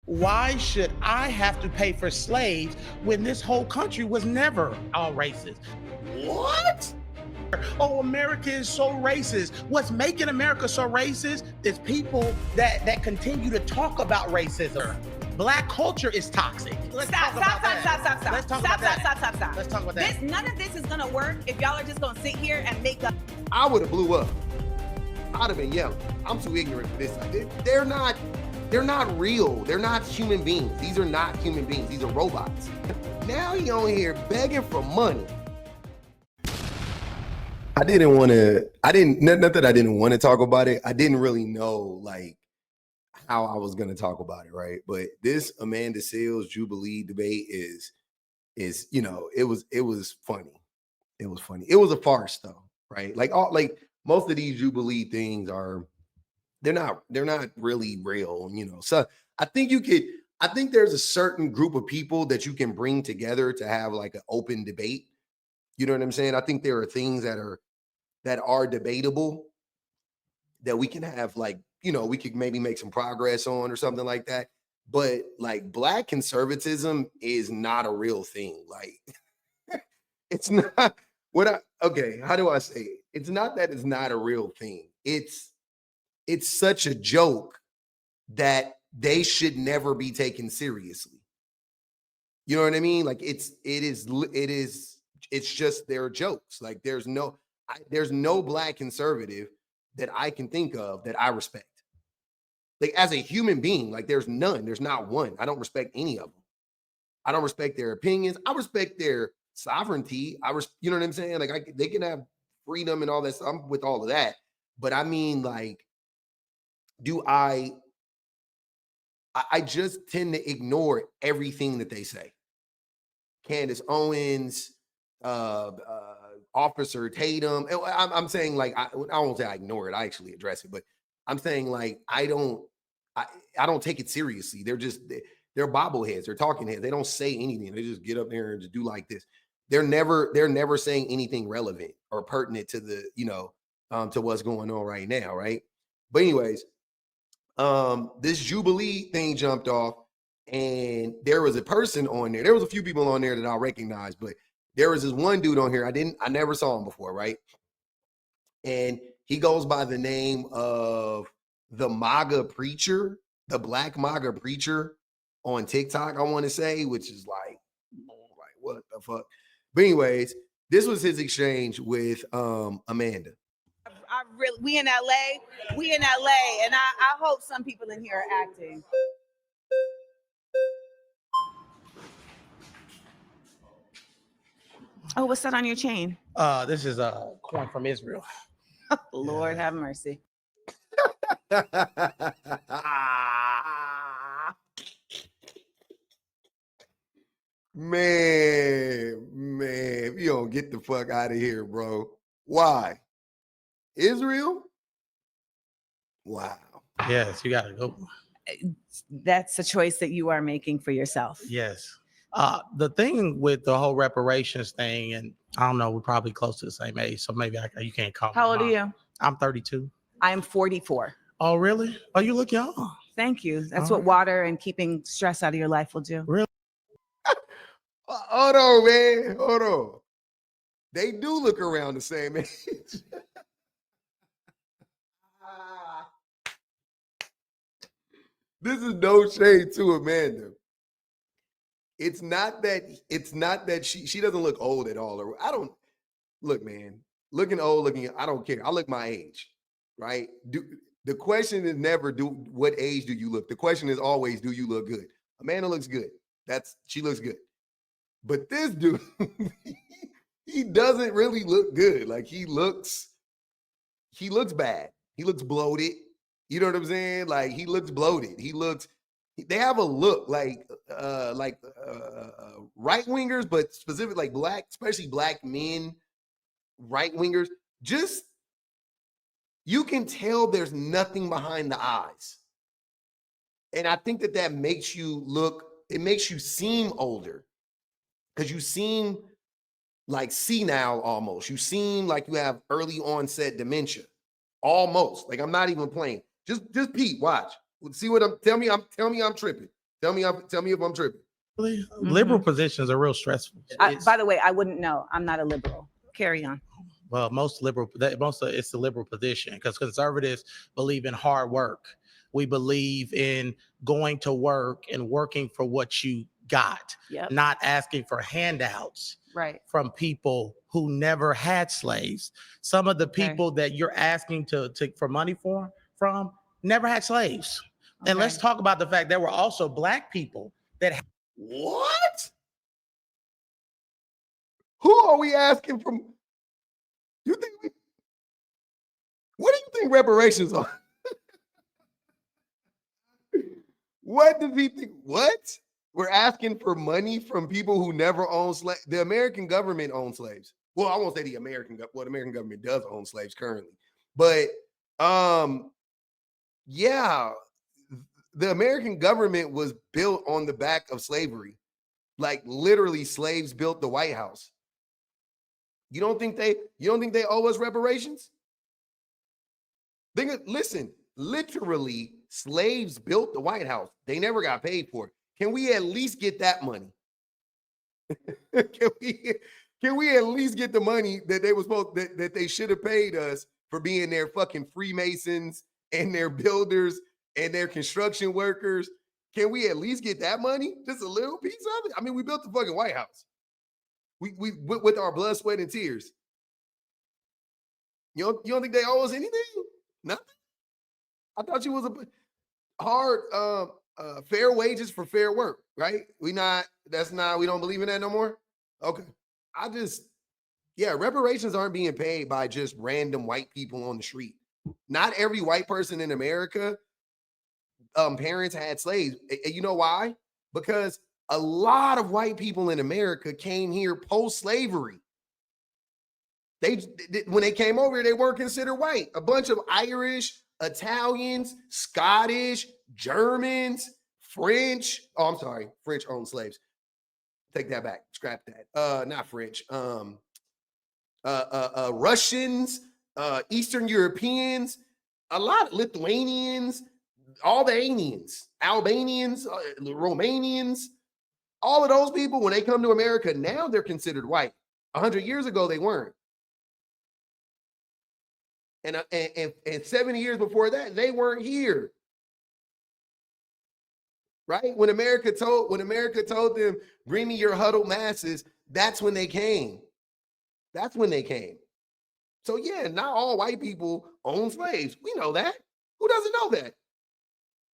Why should I have to pay for slaves when this whole country was never all racist? What? Oh, America is so racist. What's making America so racist is people that continue to talk about racism. Black culture is toxic. Stop. Let's talk about that. None of this is gonna work if y'all are just gonna sit here and make up. I would have blew up. I'd have been yelling. I'm too ignorant for this. They're not real. They're not human beings. These are not human beings. These are robots. Now he on here begging for money. Not that I didn't want to talk about it. I didn't really know like how I was going to talk about it, right? But this Amanda Seales Jubilee debate is it was funny. It was funny. It was a farce though, right? Like most of these Jubilee things they're not really real, So I think there's a certain group of people that you can bring together to have like an open debate. You know what I'm saying? I think there are things that are debatable that we can have we could maybe make some progress on or something like that. But like Black conservatism is not a real thing. Like it's not how do I say it? It's not that it's not a real thing. It's such a joke that they should never be taken seriously. You know what I mean? Like it's just their jokes. Like there's no Black conservative that I can think of that I respect. Like as a human being, like there's none. There's not one. I don't respect any of them. I don't respect their opinions. I respect their sovereignty. You know what I'm saying? Like they can have freedom and all that. I'm with all of that. But I mean, like, I just tend to ignore everything that they say. Candace Owens, Officer Tatum. I'm saying like I won't say I ignore it. I actually address it, but I'm saying like I don't take it seriously. They're bobbleheads. They're talking heads. They don't say anything. They just get up there and just do like this. They're never saying anything relevant or pertinent to the to what's going on right now, right? But anyways, this Jubilee thing jumped off, and there was a person on there. There was a few people on there that I recognize, but there was this one dude on here. I never saw him before, right? And he goes by the name of the MAGA preacher, the Black MAGA preacher on TikTok, I want to say, which is like what the fuck? But anyways, this was his exchange with Amanda. We in LA, and I hope some people in here are acting. Oh, what's that on your chain? This is a coin from Israel. Lord have mercy. Man, you don't get the fuck out of here, bro. Why? Israel? Wow. Yes, you gotta go. That's a choice that you are making for yourself. Yes. The thing with the whole reparations thing, and I don't know, we're probably close to the same age, so maybe you can't call me. How old are you? I'm 32. I'm 44. Oh, really? Oh, you look young. Thank you. That's what water and keeping stress out of your life will do. Really? Hold on, man. Hold on. They do look around the same age. This is no shade to Amanda. It's not that she doesn't look old at all. Or I don't look, man. Looking old, I don't care. I look my age, right? The question is never what age do you look? The question is always, do you look good? Amanda looks good. She looks good. But this dude, he doesn't really look good. Like he looks bad. He looks bloated. You know what I'm saying? Like he looks bloated. They have a look like right wingers, but specifically like Black, especially Black men, right wingers. Just you can tell there's nothing behind the eyes, and I think that makes you look. It makes you seem older because you seem like senile almost. You seem like you have early onset dementia, almost. Like I'm not even playing. Just Pete, watch. See what tell me I'm tripping. Tell me if I'm tripping. Liberal positions are real stressful. By the way, I wouldn't know. I'm not a liberal. Carry on. Well, it's the liberal position because conservatives believe in hard work. We believe in going to work and working for what you got, not asking for handouts from people who never had slaves. Some of the people that you're asking for money from never had slaves. And let's talk about the fact there were also Black people that what? Who are we asking from? What do you think reparations are? What does he think? What? We're asking for money from people who never owned slaves. The American government owns slaves. Well, I won't say the American government does own slaves currently. But yeah, the American government was built on the back of slavery. Like literally slaves built the White House. You don't think they owe us reparations? Listen, literally slaves built the White House. They never got paid for it. Can we at least get that money? Can we at least get the money that they that they should have paid us for being their fucking Freemasons and their builders and their construction workers? Can we at least get that money? Just a little piece of it? I mean, we built the fucking White House. We with our blood, sweat, and tears. You don't think they owe us anything? Nothing? I thought you was a hard fair wages for fair work, right? We don't believe in that no more? Okay. Reparations aren't being paid by just random white people on the street. Not every white person in America, parents had slaves. You know why? Because a lot of white people in America came here post-slavery. When they came over here, they weren't considered white. A bunch of Irish, Italians, Scottish, Germans, French. Oh, I'm sorry. French owned slaves. Take that back. Scrap that. Not French. Russians, Eastern Europeans, a lot of Lithuanians, Albanians, Romanians, all of those people, when they come to America, now they're considered white. 100 years ago, they weren't. And 70 years before that, they weren't here. Right? When America told them, bring me your huddled masses, that's when they came. That's when they came. So yeah, not all white people own slaves. We know that. Who doesn't know that?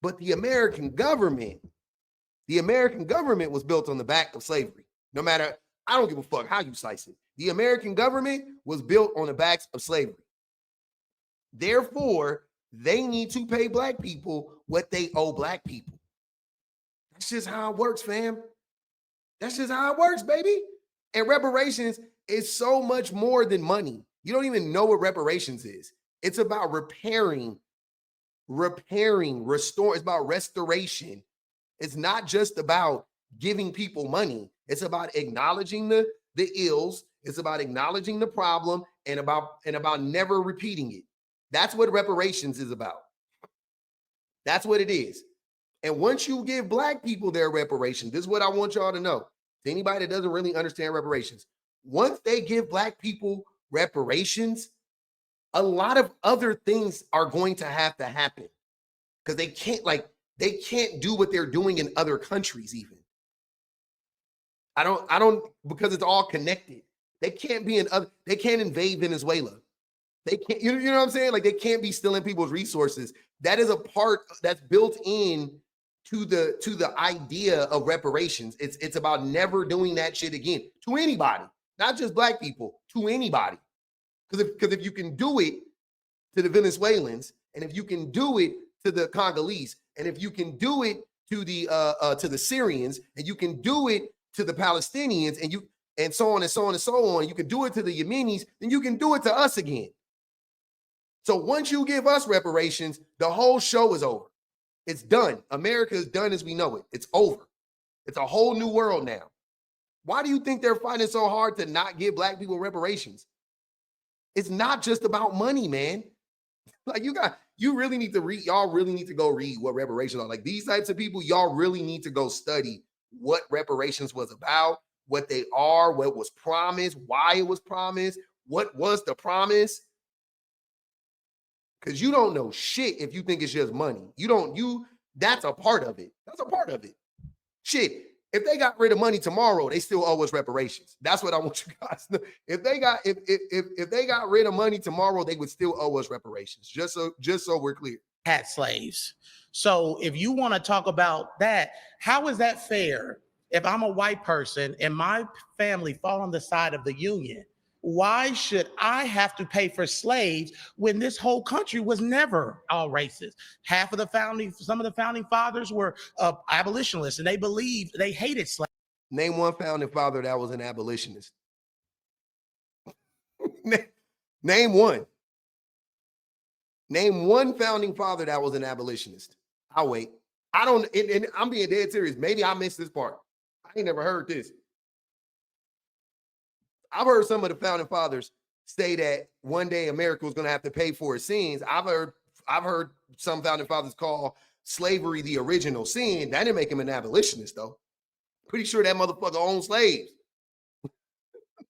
But the American government was built on the back of slavery. No matter, I don't give a fuck how you slice it. The American government was built on the backs of slavery. Therefore, they need to pay Black people what they owe Black people. That's just how it works, fam. That's just how it works, baby. And reparations is so much more than money. You don't even know what reparations is. It's about repairing, restore. It's about restoration. It's not just about giving people money. It's about acknowledging the ills. It's about acknowledging the problem and about never repeating it. That's what reparations is about. That's what it is. And once you give Black people their reparations, this is what I want y'all to know. To anybody that doesn't really understand reparations, once they give Black people reparations, a lot of other things are going to happen because they can't do what they're doing in other countries even. I don't because it's all connected. They can't invade Venezuela. They can't, you know what I'm saying? Like they can't be stealing people's resources. That is a part that's built in to the idea of reparations. It's about never doing that shit again to anybody, not just Black people, to anybody. Because if you can do it to the Venezuelans, and if you can do it to the Congolese, and if you can do it to the Syrians, and you can do it to the Palestinians, and so on and so on and so on, you can do it to the Yemenis, then you can do it to us again. So once you give us reparations, the whole show is over. It's done. America is done as we know it. It's over. It's a whole new world now. Why do you think they're fighting so hard to not give Black people reparations? It's not just about money, man. Like you got you really need to read. Y'all really need to go read what reparations are. Like these types of people, y'all really need to go study what reparations was about, what they are, what was promised, why it was promised, what was the promise. Because you don't know shit if you think it's just money. That's a part of it. That's a part of it. Shit. If they got rid of money tomorrow, they still owe us reparations. That's what I want you guys to know. If they got rid of money tomorrow, they would still owe us reparations. Just so we're clear. Had slaves. So if you want to talk about that, how is that fair? If I'm a white person and my family fall on the side of the Union, why should I have to pay for slaves when this whole country was never all racist? Some of the founding fathers were abolitionists, and they hated slaves. Name one founding father that was an abolitionist. Name one. Name one founding father that was an abolitionist. I'll wait. And I'm being dead serious. Maybe I missed this part. I ain't never heard this. I've heard some of the founding fathers say that one day America was going to have to pay for its sins. I've heard some founding fathers call slavery the original sin. That didn't make him an abolitionist, though. Pretty sure that motherfucker owned slaves.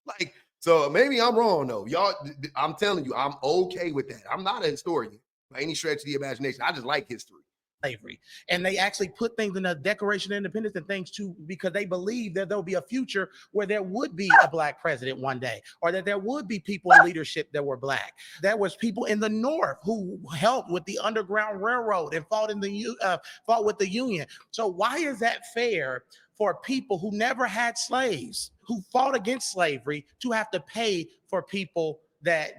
Like, so maybe I'm wrong, though. Y'all, I'm telling you, I'm okay with that. I'm not a historian by any stretch of the imagination. I just like history. Slavery. And they actually put things in the Declaration of Independence and things too, because they believe that there'll be a future where there would be a black president one day, or that there would be people in leadership that were black. There was people in the North who helped with the Underground Railroad and fought with the Union. So why is that fair for people who never had slaves, who fought against slavery, to have to pay for people that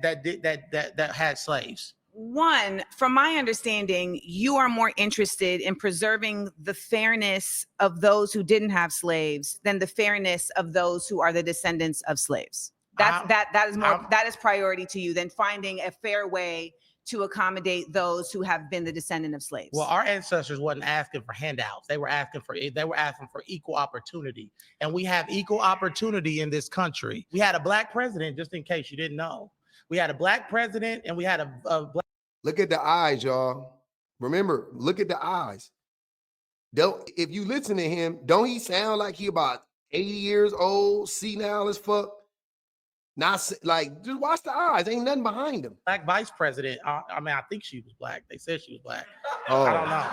had slaves? One, from my understanding, you are more interested in preserving the fairness of those who didn't have slaves than the fairness of those who are the descendants of slaves. That is priority to you than finding a fair way to accommodate those who have been the descendant of slaves. Well, our ancestors wasn't asking for handouts. They were asking for equal opportunity. And we have equal opportunity in this country. We had a black president, just in case you didn't know. We had a black president and we had a black. Look at the eyes, y'all. Remember, look at the eyes. If you listen to him, don't he sound like he about 80 years old, senile as fuck? Not like, just watch the eyes. Ain't nothing behind him. Black vice president. I mean, I think she was black. They said she was black. Oh. I don't know.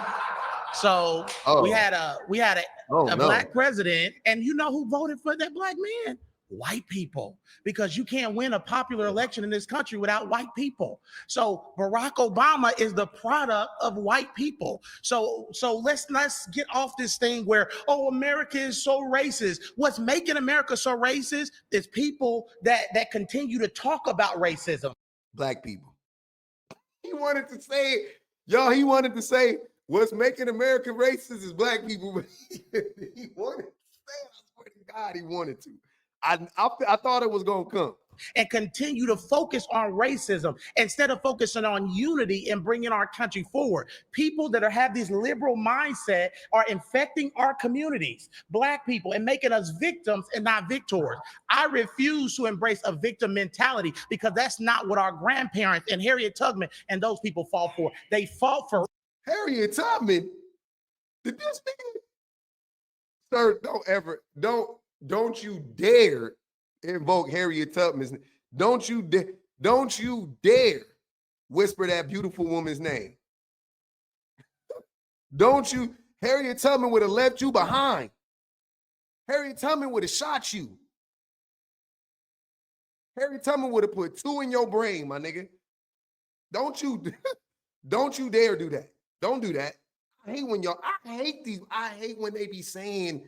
So we had a black president, and you know who voted for that black man? White people, because you can't win a popular election in this country without white people. So Barack Obama is the product of white people. So let's get off this thing where, oh, America is so racist. What's making America so racist is people that continue to talk about racism. Black people. He wanted to say it. Y'all, he wanted to say what's making America racist is black people. He wanted to say it. I swear to God, he wanted to. I thought it was going to come. And continue to focus on racism instead of focusing on unity and bringing our country forward. People that have this liberal mindset are infecting our communities, black people, and making us victims and not victors. I refuse to embrace a victim mentality, because that's not what our grandparents and Harriet Tubman and those people fought for. They fought for Harriet Tubman. Did this nigga? Sir, don't you dare invoke Harriet Tubman's name. Don't you dare whisper that beautiful woman's name. Harriet Tubman would have left you behind. Harriet Tubman would have shot you. Harriet Tubman would have put 2 in your brain, my nigga. Don't you dare do that. Don't do that. I hate when they be saying,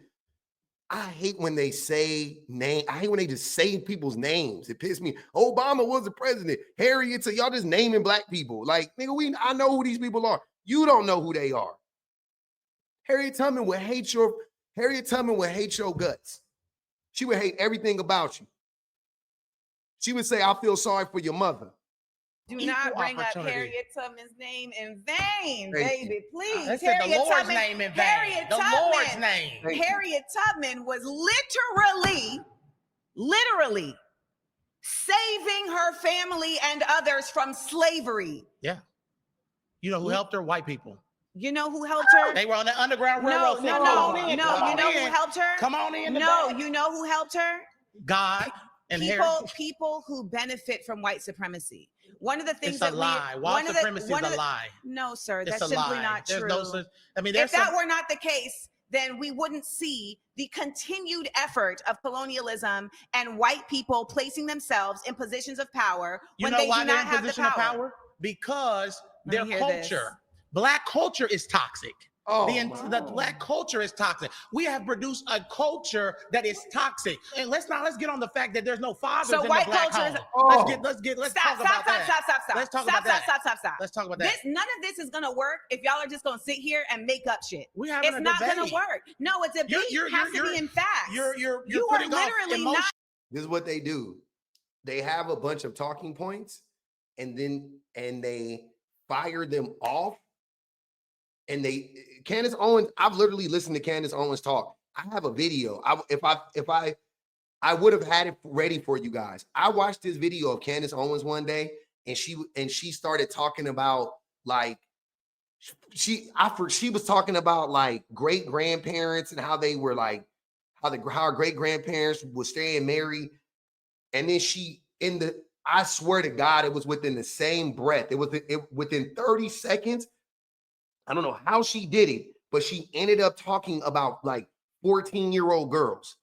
I hate when they say name. I hate when they just say people's names. It pisses me. Obama was the president. Harriet, so y'all just naming black people. Like, nigga, I know who these people are. You don't know who they are. Harriet Tubman would hate your guts. She would hate everything about you. She would say, I feel sorry for your mother. Do not bring up Harriet Tubman's name in vain, baby. Please. I said the Lord's name in vain. The Lord's name. Harriet Tubman was literally saving her family and others from slavery. Yeah. You know who helped her? White people. You know who helped her? They were on the Underground No, Railroad. no, Come no, on in. no. Come You on know in. who helped her? Come on in. No, back. you know who helped her? God and People who benefit from white supremacy. One of the things it's a that lie. White supremacy is a lie. No, sir, It's that's a simply lie. not There's true. no such. I mean, there's If that some, were not the case, then we wouldn't see the continued effort of colonialism and white people placing themselves in positions of power when they do not have the power. Because Let their me hear culture, Black culture is toxic. Oh, The Black culture is toxic. We have produced a culture that is toxic. And let's get on the fact that there's no fathers So in white the Black culture home. is- Let's Stop, talk about that. stop. Let's talk about that. Stop. Let's talk about that. None of this is gonna work if y'all are just gonna sit here and make up shit. We having It's a not debate. gonna work. No, a debate has to be in facts. You're You are putting off literally emotion. not. this is what they do. They have a bunch of talking points, and they fire them off. And Candace Owens, I've literally listened to Candace Owens talk. I have a video. I would have had it ready for you guys. I watched this video of Candace Owens one day, and she started talking about like she was talking about like great grandparents and how they were like how our great grandparents was staying married, and then I swear to God, it was within the same breath. It was within 30 seconds. I don't know how she did it, but she ended up talking about like 14-year-old girls.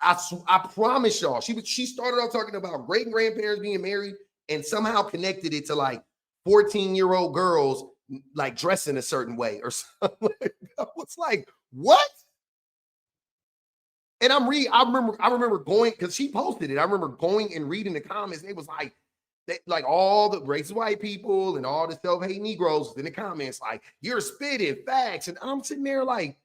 I promise y'all, she started off talking about great grandparents being married and somehow connected it to like 14-year-old girls like dressing a certain way or something. I was like, what? And I remember going, because she posted it. I remember going and reading the comments. And it was like all the racist white people and all the self-hate Negroes in the comments, like, you're spitting facts. And I'm sitting there like,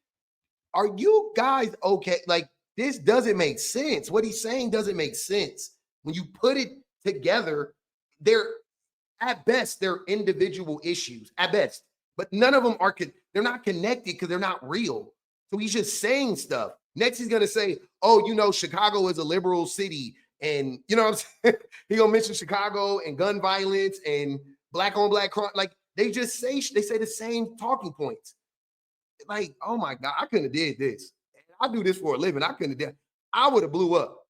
are you guys okay? Like, this doesn't make sense. What he's saying doesn't make sense. When you put it together, at best, they're individual issues, at best. But none of them they're not connected because they're not real. So he's just saying stuff. Next, he's going to say, oh, Chicago is a liberal city. And you know what I'm saying? He's going to mention Chicago and gun violence and black on black crime. Like, they say the same talking points. Like, oh my God, I couldn't have did this. I do this for a living. I couldn't have done. I would have blew up.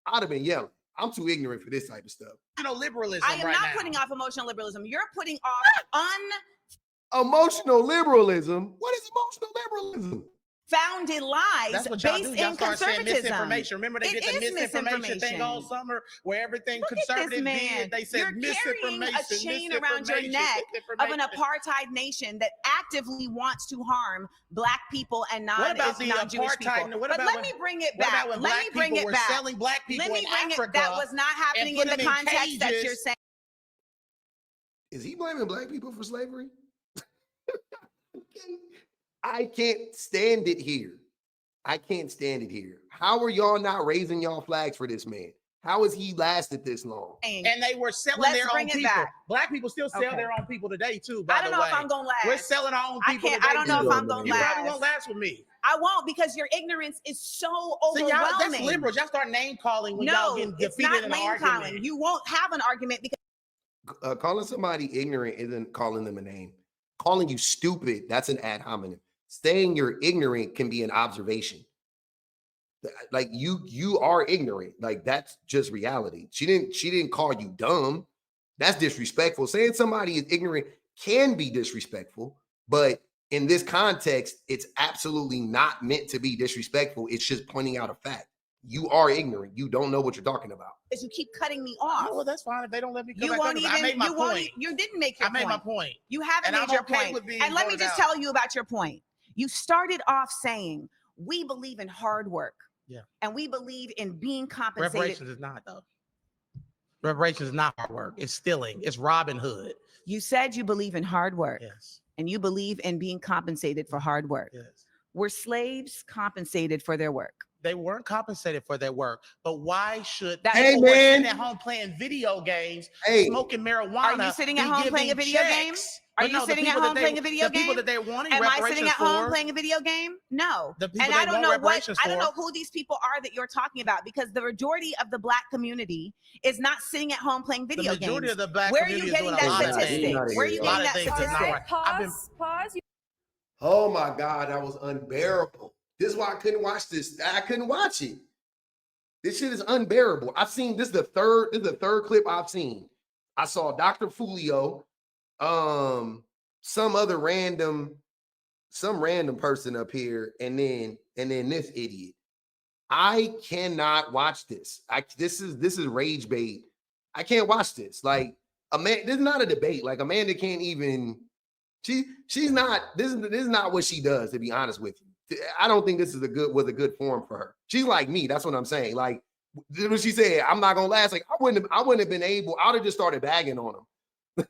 I'd have been yelling. I'm too ignorant for this type of stuff. Liberalism. I am not putting off emotional liberalism. You're putting off emotional liberalism. What is emotional liberalism? Founded lies That's what y'all based do. Y'all in start saying conservatism. misinformation. Remember they did the misinformation thing all summer where everything Look conservative at this man. did. They said You're carrying a chain around your neck of an apartheid nation that actively wants to harm black people and non-Jewish people. But let me bring it back. Let me bring it back. Selling black people Let me in bring Africa it. That was not happening in the context that you're saying. Is he blaming black people for slavery? I can't stand it here. I can't stand it here. How are y'all not raising y'all flags for this man? How has he lasted this long? And they were selling their own people. Black people still sell their own people today, too, by the way. I don't know if I'm going to last. We're selling our own people today. I don't know if I'm going to last. You probably won't last with me. I won't, because your ignorance is so overwhelming. See, that's liberals. Y'all start name calling when y'all getting defeated in an argument. You won't have an argument because calling somebody ignorant isn't calling them a name. Calling you stupid, that's an ad hominem. Saying you're ignorant can be an observation. Like you are ignorant. Like, that's just reality. She didn't call you dumb. That's disrespectful. Saying somebody is ignorant can be disrespectful, but in this context, it's absolutely not meant to be disrespectful. It's just pointing out a fact. You are ignorant. You don't know what you're talking about. Is you keep cutting me off. Oh, well, that's fine if they don't let me come back. I made my point. You didn't make your point. I made my point. You haven't made your point. And let me just tell you about your point. You started off saying, we believe in hard work. Yeah. And we believe in being compensated. Reparations is not, though. Reparations is not hard work. It's stealing. It's Robin Hood. You said you believe in hard work. Yes. And you believe in being compensated for hard work. Yes. Were slaves compensated for their work? They weren't compensated for their work. But why should That- people Hey, who are man. sitting at home playing video games, Hey. smoking marijuana, Are you sitting at be home playing a giving video checks? game? Are But you no, the sitting at people that home they- playing a video the people game? that they're wanting Am I reparations sitting at home for, playing a video game? No. the people And they I don't want know what, reparations I don't for. know who these people are that you're talking about, because the majority of the black community is not sitting at home playing The video majority games. of the black Where are you community is getting doing a that lot of statistic? things. Where are you A lot getting of that things that's not statistic? right. I've been Pause. Oh my God, that was unbearable. This is why I couldn't watch this. I couldn't watch it. This shit is unbearable. I've seen this is the third clip I've seen. I saw Dr. Fulio, some random person up here, and then this idiot. I cannot watch this. This is rage bait. I can't watch this. Like, a man, this is not a debate. Like, Amanda can't even. She's not. This is not what she does. To be honest with you, I don't think this is was a good form for her. She's like me. That's what I'm saying. Like, what she said, I'm not gonna last. Like, I wouldn't have been able. I would have just started bagging on them.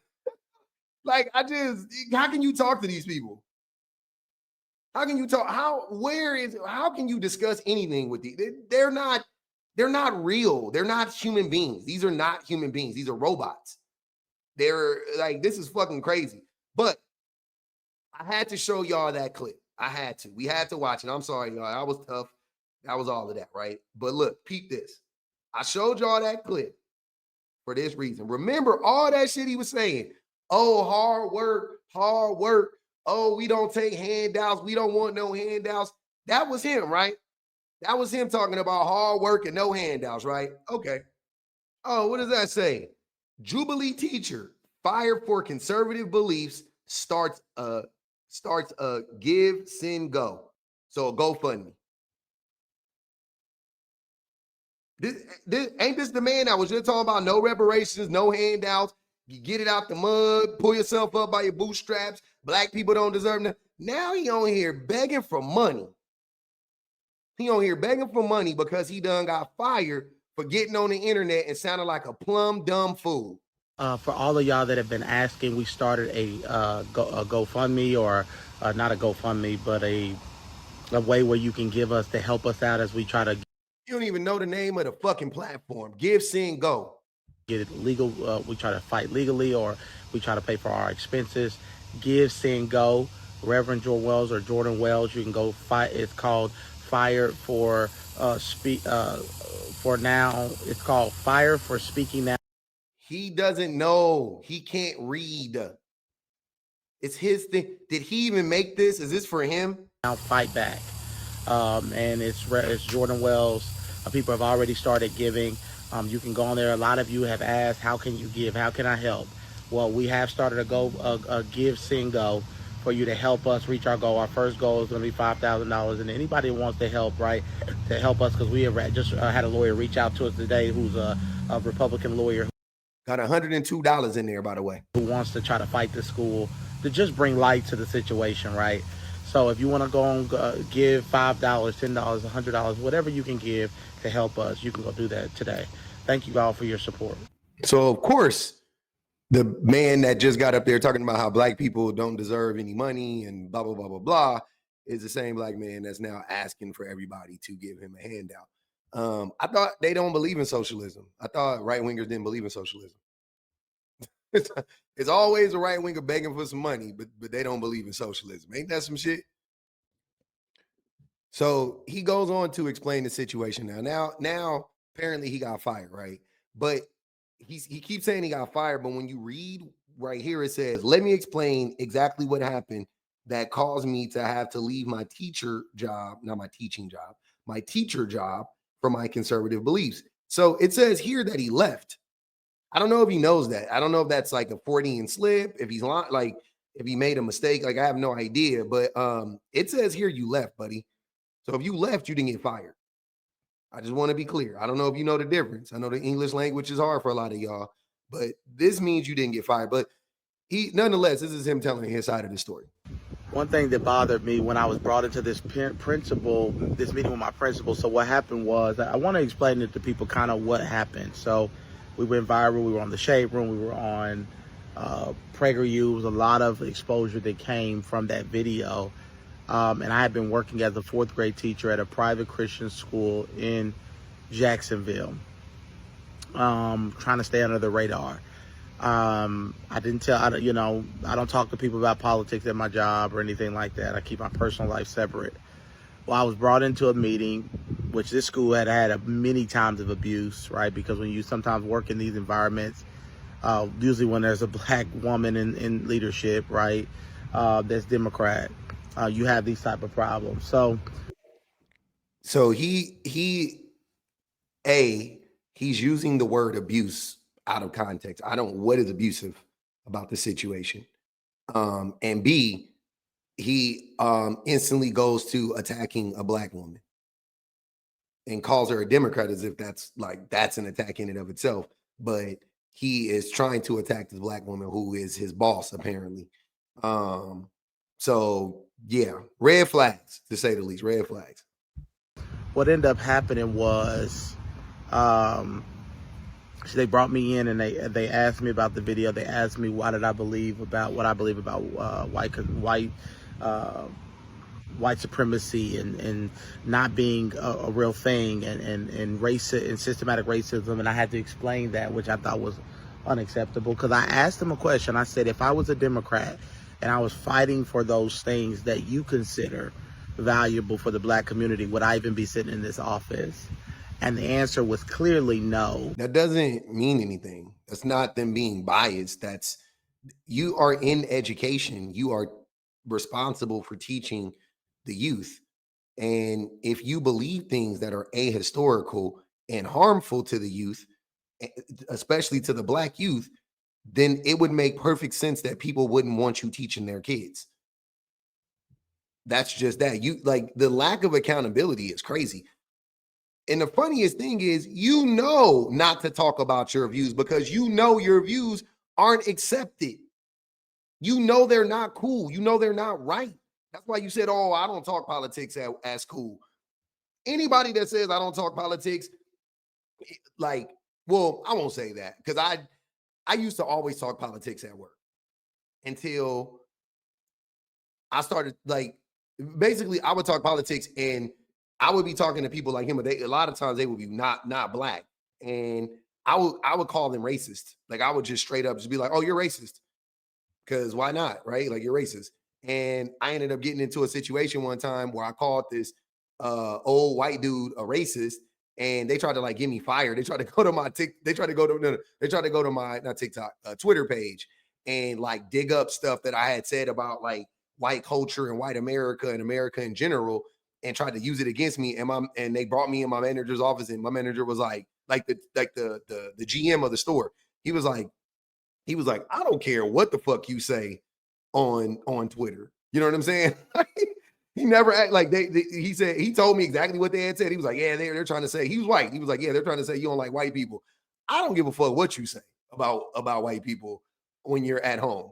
Like, how can you talk to these people? How can you talk? How can you discuss anything with these? They're not real. They're not human beings. These are not human beings. These are robots. They're like, this is fucking crazy. But I had to show y'all that clip. I had to. We had to watch it. I'm sorry, y'all. That was tough. That was all of that, right? But look, peep this. I showed y'all that clip for this reason. Remember all that shit he was saying. Oh, hard work, hard work. Oh, we don't take handouts. We don't want no handouts. That was him, right? That was him talking about hard work and no handouts, right? Okay. Oh, what does that say? Jubilee teacher fired for conservative beliefs starts a give, send, go. So a GoFundMe. Ain't this the man that was just talking about no reparations, no handouts? You get it out the mud, pull yourself up by your bootstraps. Black people don't deserve that. Now he on here begging for money. He on here begging for money because he done got fired for getting on the internet and sounding like a plumb dumb fool. For all of y'all that have been asking, we started a GoFundMe, or not a GoFundMe, but a way where you can give us to help us out as we try to You don't even know the name of the fucking platform. Give, send, go. get it legal. We try to fight legally, or we try to pay for our expenses. Give, send, go. Reverend Jordan Wells or Jordan Wells, you can go fight. It's called Fire for for now. It's called Fire for Speaking Now. He doesn't know. He can't read. It's his thing. Did he even make this? Is this for him? Now Fight Back. And it's Jordan Wells. People have already started giving. You can go on there. A lot of you have asked, how can you give? How can I help? Well, we have started a give, send, go for you to help us reach our goal. Our first goal is going to be $5,000. And anybody who wants to help, right, to help us, because we have just had a lawyer reach out to us today who's a Republican lawyer. Got $102 in there, by the way. Who wants to try to fight the school, to just bring light to the situation, right? So if you want to go and give $5, $10, $100, whatever you can give to help us, you can go do that today. Thank you all for your support. So, of course, the man that just got up there talking about how black people don't deserve any money and blah, blah, blah, blah, blah, is the same black man that's now asking for everybody to give him a handout. I thought they don't believe in socialism. I thought right-wingers didn't believe in socialism. It's always a right-winger begging for some money, but they don't believe in socialism. Ain't that some shit? So he goes on to explain the situation now apparently he got fired, right? But he keeps saying he got fired, but when you read right here, it says, let me explain exactly what happened that caused me to have to leave my teacher job, not my teaching job, my teacher job for my conservative beliefs. So it says here that he left. I don't know if he knows that. I don't know if that's like a Freudian slip, if he's like, if he made a mistake, like I have no idea, but it says here you left, buddy. So if you left, you didn't get fired. I just want to be clear. I don't know if you know the difference. I know the English language is hard for a lot of y'all, but this means you didn't get fired. But nonetheless, this is him telling his side of the story. One thing that bothered me when I was brought into this meeting with my principal. So what happened was, I want to explain it to people kind of what happened. So we went viral. We were on the Shade Room. We were on PragerU. It was a lot of exposure that came from that video. And I had been working as a fourth grade teacher at a private Christian school in Jacksonville, trying to stay under the radar. I didn't tell, I don't talk to people about politics at my job or anything like that. I keep my personal life separate. Well, I was brought into a meeting, which this school had many times of abuse, right? Because when you sometimes work in these environments, usually when there's a black woman in leadership, right, that's Democrat, you have these type of problems. So he's using the word abuse out of context. I don't, what is abusive about the situation? And B, he instantly goes to attacking a black woman and calls her a Democrat as if that's an attack in and of itself. But he is trying to attack this black woman who is his boss, apparently. So yeah, red flags, to say the least, red flags. what ended up happening was, they brought me in and they asked me about the video. They asked me what I believe about white supremacy and not being a real thing, and racism and systematic racism. And I had to explain that, which I thought was unacceptable, because I asked them a question. I said, if I was a Democrat and I was fighting for those things that you consider valuable for the black community, would I even be sitting in this office? And the answer was clearly no. That doesn't mean anything. That's not them being biased. That's, you are in education. You are responsible for teaching the youth. And if you believe things that are ahistorical and harmful to the youth, especially to the black youth, then it would make perfect sense that people wouldn't want you teaching their kids. That's just that. You, like, the lack of accountability is crazy. And the funniest thing is, you know not to talk about your views because you know your views aren't accepted. You know they're not cool. You know they're not right. That's why you said, oh, I don't talk politics as cool. Anybody that says I don't talk politics, like, well, I won't say that, because I used to always talk politics at work until I started, like, basically I would talk politics and I would be talking to people like him, but a lot of times they would be not black. And I would call them racist. Like, I would just straight up just be like, oh, you're racist. Because why not? Right? Like, you're racist. And I ended up getting into a situation one time where I called this old white dude a racist, and they tried to, like, get me fired. They tried to go to my not TikTok, Twitter page, and, like, dig up stuff that I had said about, like, white culture and white America and America in general, and tried to use it against me. And they brought me in my manager's office, and my manager was like the GM of the store. He was like, I don't care what the fuck you say on Twitter. You know what I'm saying? He never act like he said, he told me exactly what they had said. He was like, yeah, they're trying to say, he was white. He was like, yeah, they're trying to say you don't like white people. I don't give a fuck what you say about white people when you're at home.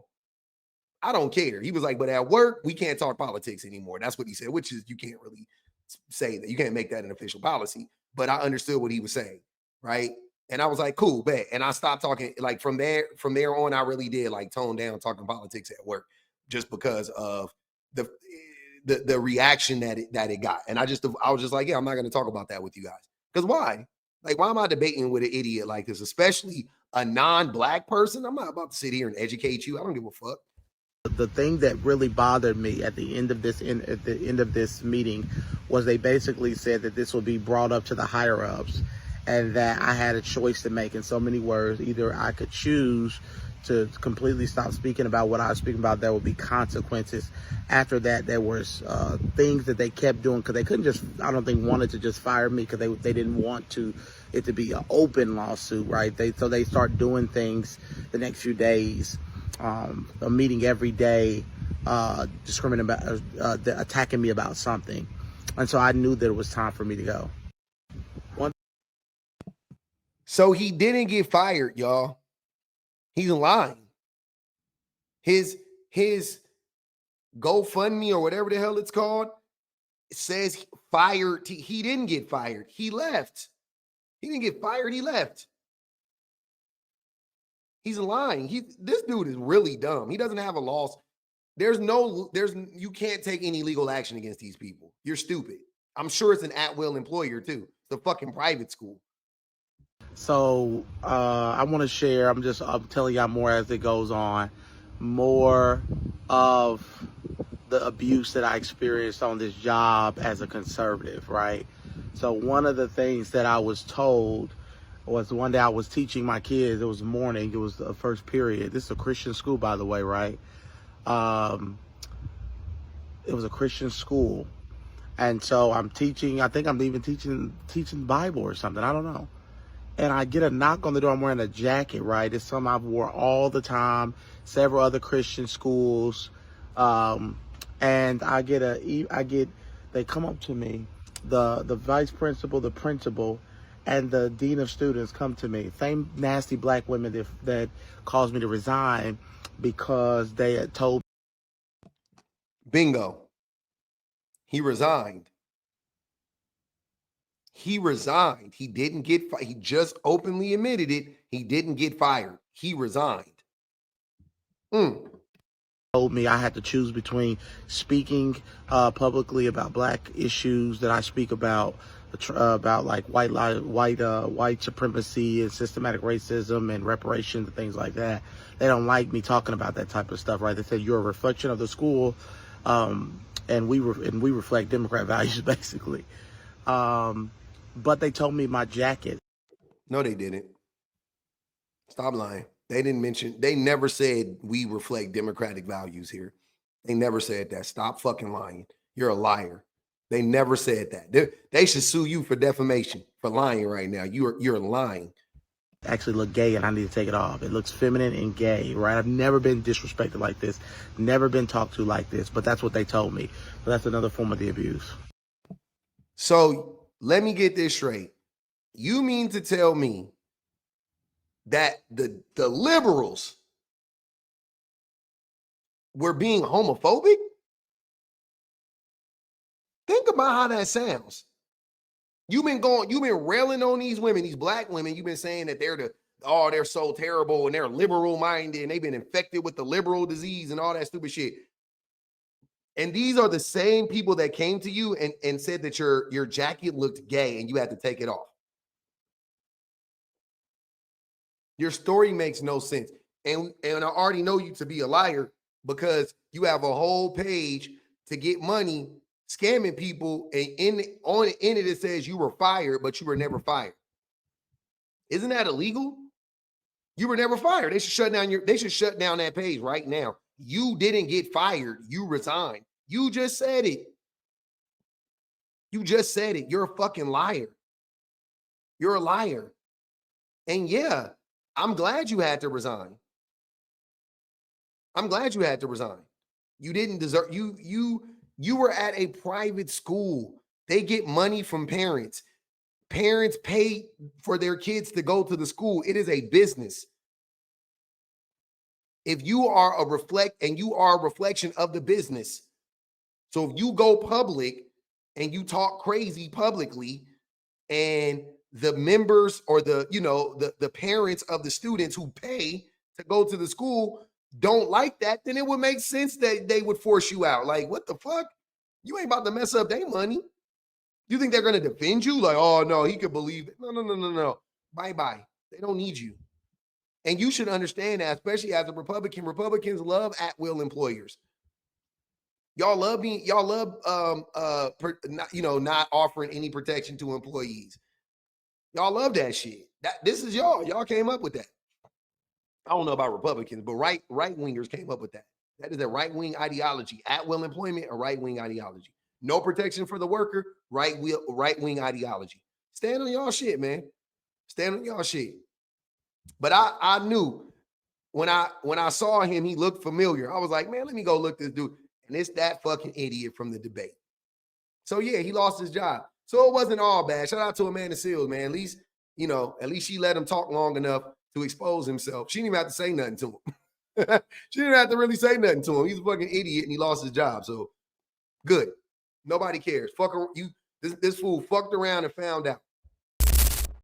I don't care. He was like, but at work, we can't talk politics anymore. That's what he said, which is, you can't really say that. You can't make that an official policy. But I understood what he was saying, right? And I was like, cool, bet. And I stopped talking. Like, from there on, I really did, like, tone down talking politics at work, just because of the reaction that it got. And I was just like, yeah, I'm not going to talk about that with you guys. Because why? Like, why am I debating with an idiot like this, especially a non-black person? I'm not about to sit here and educate you. I don't give a fuck. The thing that really bothered me at the end of this meeting was they basically said that this would be brought up to the higher ups, and that I had a choice to make. In so many words, either I could choose to completely stop speaking about what I was speaking about. There would be consequences. After that, there was things that they kept doing, because they couldn't just, I don't think, wanted to just fire me, because they didn't want it to be an open lawsuit, right? So they start doing things the next few days. A meeting every day, discriminating about, attacking me about something. And so I knew that it was time for me to go. So he didn't get fired, y'all. He's lying. His GoFundMe or whatever the hell it's called, it says fired. He didn't get fired. He left. He didn't get fired. He left. He's lying. This dude is really dumb. He doesn't have a loss. You can't take any legal action against these people. You're stupid. I'm sure it's an at-will employer too. It's a fucking private school. So I want to share. I'm telling y'all more as it goes on, more of the abuse that I experienced on this job as a conservative, right? So one of the things that I was told was one day I was teaching my kids. It was morning. It was the first period. This is a Christian school, by the way, right? It was a Christian school, and so I'm teaching. I think I'm even teaching Bible or something. I don't know. And I get a knock on the door. I'm wearing a jacket, right? It's something I've wore all the time, several other Christian schools. And they come up to me, the vice principal, the principal, and the dean of students come to me. Same nasty black women that caused me to resign because they had told. Bingo. He resigned. He resigned. He didn't get fired. He just openly admitted it. He didn't get fired. He resigned. Told me I had to choose between speaking publicly about black issues that I speak about like white supremacy and systematic racism and reparations and things like that. They don't like me talking about that type of stuff, right? They said you're a reflection of the school, and we reflect Democrat values basically. But they told me my jacket. No, they didn't. Stop lying. They never said we reflect democratic values here. They never said that. Stop fucking lying. You're a liar. They never said that. They should sue you for defamation for lying right now. You're lying. Actually look gay and I need to take it off. It looks feminine and gay, right? I've never been disrespected like this, never been talked to like this, but that's what they told me. So that's another form of the abuse. So let me get this straight. You mean to tell me that the liberals were being homophobic? Think about how that sounds. You've been railing on these women, these black women. You've been saying that they're so terrible and they're liberal minded and they've been infected with the liberal disease and all that stupid shit. And these are the same people that came to you and said that your jacket looked gay and you had to take it off. Your story makes no sense. And I already know you to be a liar because you have a whole page to get money scamming people, and in it says you were fired, but you were never fired. Isn't that illegal? You were never fired. They should shut down that page right now. You didn't get fired. You resigned. You just said it. You just said it. You're a fucking liar. You're a liar. And yeah, I'm glad you had to resign. I'm glad you had to resign. You didn't deserve you were at a private school. They get money from parents. Parents pay for their kids to go to the school. It is a business. If you are a reflection of the business. So if you go public and you talk crazy publicly, and the members or the parents of the students who pay to go to the school don't like that, then it would make sense that they would force you out. Like, what the fuck? You ain't about to mess up their money. You think they're going to defend you? Like, oh, no, he could believe it. No. Bye-bye. They don't need you. And you should understand that, especially as a Republican. Republicans love at-will employers. Y'all love not offering any protection to employees. Y'all love that shit. This is y'all. Y'all came up with that. I don't know about Republicans, but right-wingers came up with that. That is a right-wing ideology. At-will employment, a right-wing ideology. No protection for the worker, right-wing ideology. Stand on y'all shit, man. Stand on y'all shit. But I knew when I saw him, he looked familiar. I was like, man, let me go look this dude. And it's that fucking idiot from the debate. So yeah, he lost his job. So it wasn't all bad. Shout out to Amanda Seales, man. At least she let him talk long enough to expose himself. She didn't even have to say nothing to him. She didn't have to really say nothing to him. He's a fucking idiot and he lost his job. So good. Nobody cares. This fool fucked around and found out.